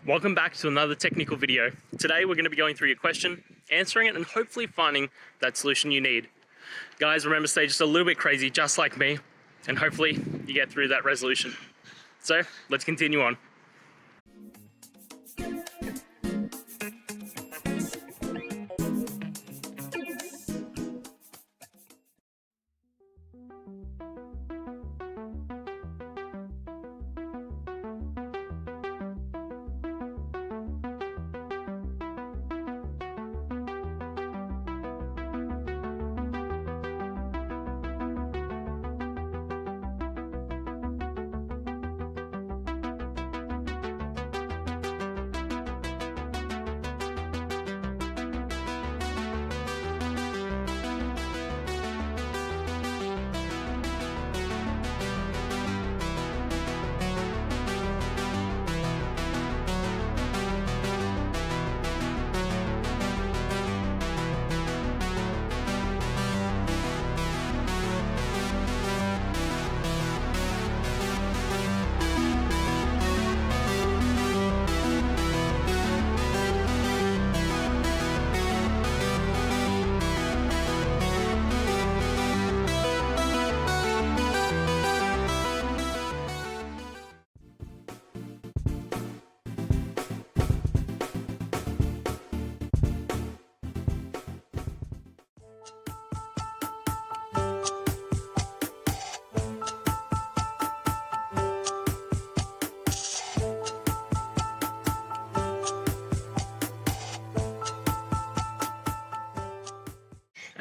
Welcome back to another technical video. Today we're going to be going through your question, answering it, and hopefully finding that solution you need. Guys, remember, stay just a little bit crazy, just like me, and hopefully you get through that resolution. So let's continue on.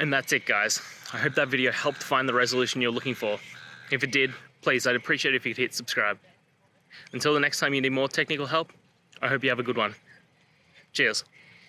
And that's it, guys. I hope that video helped find the resolution you're looking for. If it did, please, I'd appreciate it if you could hit subscribe. Until the next time you need more technical help, I hope you have a good one. Cheers.